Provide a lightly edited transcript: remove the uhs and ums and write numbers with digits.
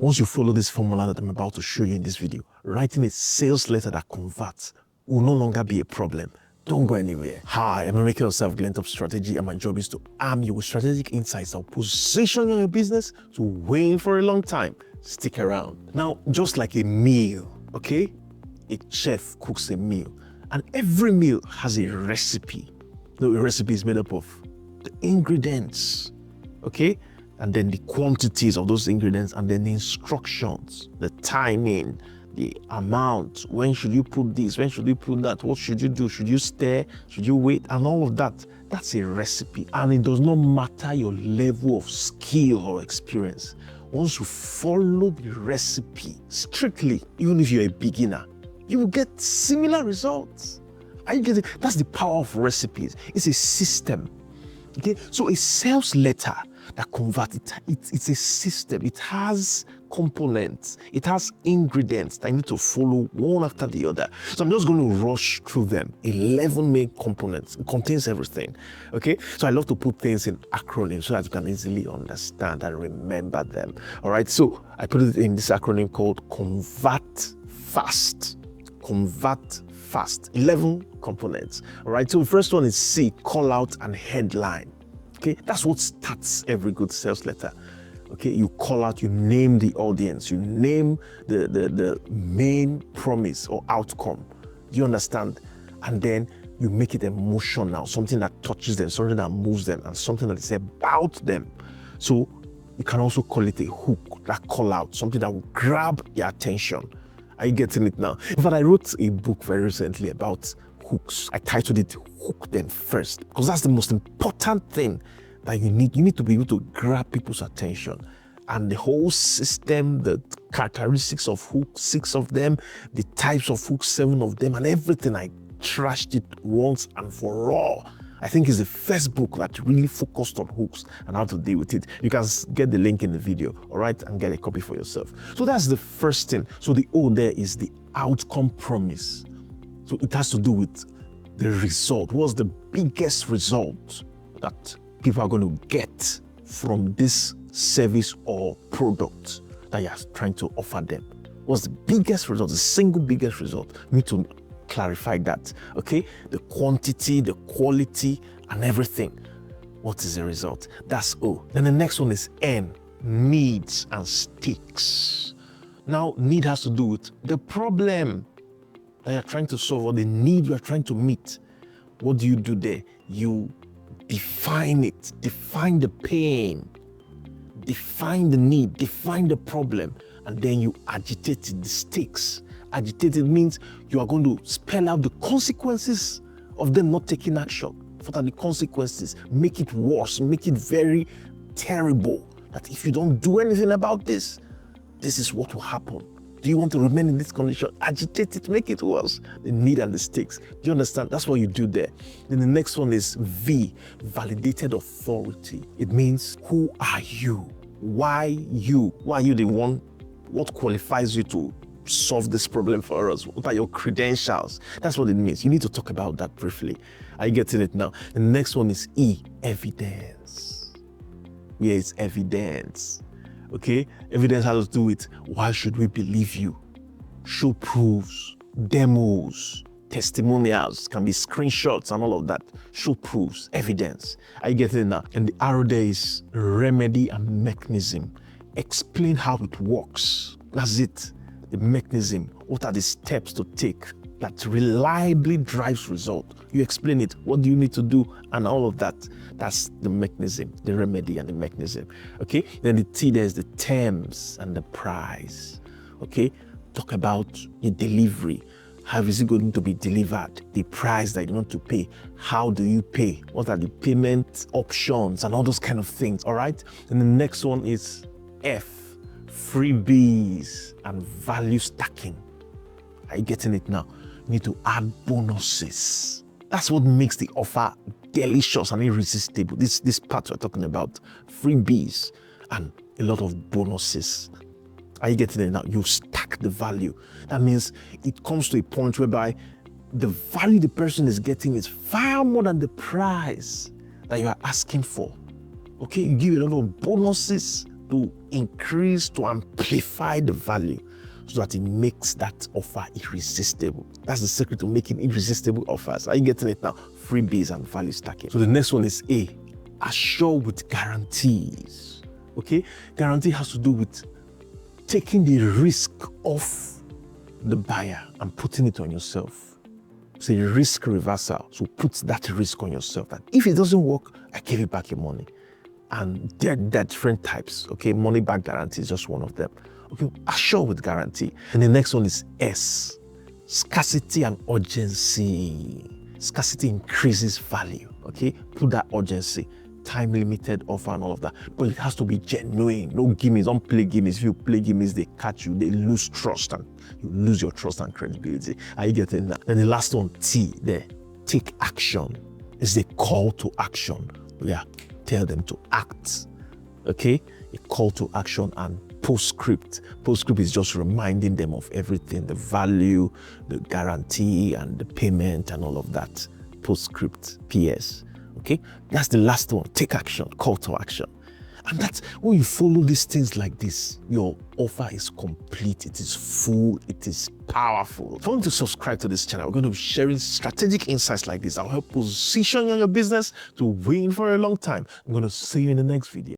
Once you follow this formula that I'm about to show you in this video, writing a sales letter that converts will no longer be a problem. Don't go anywhere. Hi, I'm Maker yourself Glentop Strategy, and my job is to arm you with strategic insights that will position your business to win for a long time. Stick around. Now, just like a meal, okay? A chef cooks a meal, and every meal has a recipe. The recipe is made up of the ingredients, okay? And then the quantities of those ingredients, and then the instructions, the timing, the amount, when should you put this, when should you put that, what should you do, should you stir, should you wait, and all of that. That's a recipe, and it does not matter your level of skill or experience. Once you follow the recipe strictly, even if you're a beginner, you will get similar results. Are you getting it? That's the power of recipes. It's a system. Okay, so a sales letter that converts, it's a system. It has components, it has ingredients that I need to follow one after the other. So I'm just going to rush through them. 11 main components. It contains everything. Okay, so I love to put things in acronyms so that you can easily understand and remember them. All right, so I put it in this acronym called Convert Fast. Convert Fast. 11 components. All right, so the first one is C, call out and headline. Okay, that's what starts every good sales letter. Okay, you call out, you name the audience, you name the main promise or outcome. Do you understand? And then you make it emotional, something that touches them, something that moves them, and something that is about them. So you can also call it a hook, that call out, something that will grab their attention. Are you getting it now? In fact, I wrote a book very recently about hooks. I titled it Hook Them First, because that's the most important thing that you need. You need to be able to grab people's attention. And the whole system, the characteristics of hooks, 6 of them, the types of hooks, 7 of them, and everything, I trashed it once and for all. I think it's the first book that really focused on hooks and how to deal with it. You can get the link in the video, all right, and get a copy for yourself. So that's the first thing. So the O there is the outcome promise. So it has to do with the result. What's the biggest result that people are going to get from this service or product that you're trying to offer them? What's the biggest result, the single biggest result? You need to clarify that, okay? The quantity, the quality, and everything. What is the result? That's O. Then the next one is N, needs and stakes. Now, need has to do with the problem that you're trying to solve or the need you're trying to meet. What do you do there? You define it, define the pain, define the need, define the problem, and then you agitate it, the stakes. Agitated means you are going to spell out the consequences of them not taking action. What are the consequences? Make it worse, make it very terrible. That if you don't do anything about this, this is what will happen. Do you want to remain in this condition? Agitate it, make it worse. The need and the stakes. Do you understand? That's what you do there. Then the next one is V, validated authority. It means, who are you? Why you? Why are you the one? What qualifies you to solve this problem for us? What are your credentials? That's what it means. You need to talk about that briefly. Are you getting it now? The next one is E, evidence. Where is evidence? Okay, evidence has to do with, why should we believe you? Show proofs, demos, testimonials, can be screenshots and all of that. Show proofs, evidence. Are you getting it now? And the arrow there is remedy and mechanism. Explain how it works. That's it. The mechanism. What are the steps to take that reliably drives result? You explain it. What do you need to do? And all of that. That's the mechanism, the remedy and the mechanism. Okay. Then the T, there's the terms and the price. Okay. Talk about your delivery. How is it going to be delivered? The price that you want to pay. How do you pay? What are the payment options and all those kind of things? All right. And the next one is F, freebies and value stacking. Are you getting it now? You need to add bonuses. That's what makes the offer delicious and irresistible. This part we're talking about, freebies and a lot of bonuses. Are you getting it now? You stack the value. That means it comes to a point whereby the value the person is getting is far more than the price that you are asking for. Okay, you give a lot of bonuses to increase, to amplify the value so that it makes that offer irresistible. That's the secret to making irresistible offers. Are you getting it now? Freebies and value stacking. So the next one is A, assure with guarantees. Okay, guarantee has to do with taking the risk off the buyer and putting it on yourself. It's a risk reversal. So put that risk on yourself. That if it doesn't work, I give you back your money. And there are different types. Okay, money back guarantee is just one of them. Okay, assure with guarantee. And the next one is S, scarcity and urgency. Scarcity increases value. Okay, put that urgency. Time limited offer and all of that, but it has to be genuine. No gimmicks, don't play gimmicks. If you play gimmicks, they catch you, they lose trust, and you lose your trust and credibility. Are you getting that? And the last one, T, there, take action. It's a call to action. Yeah, tell them to act. Okay, a call to action. And postscript. Postscript is just reminding them of everything, the value, the guarantee, and the payment, and all of that. Postscript, PS. Okay, that's the last one. Take action, call to action. And that's when you follow these things like this, your offer is complete, it is full, it is powerful. If you want to subscribe to this channel, we're going to be sharing strategic insights like this. I'll help position your business to win for a long time. I'm going to see you in the next video.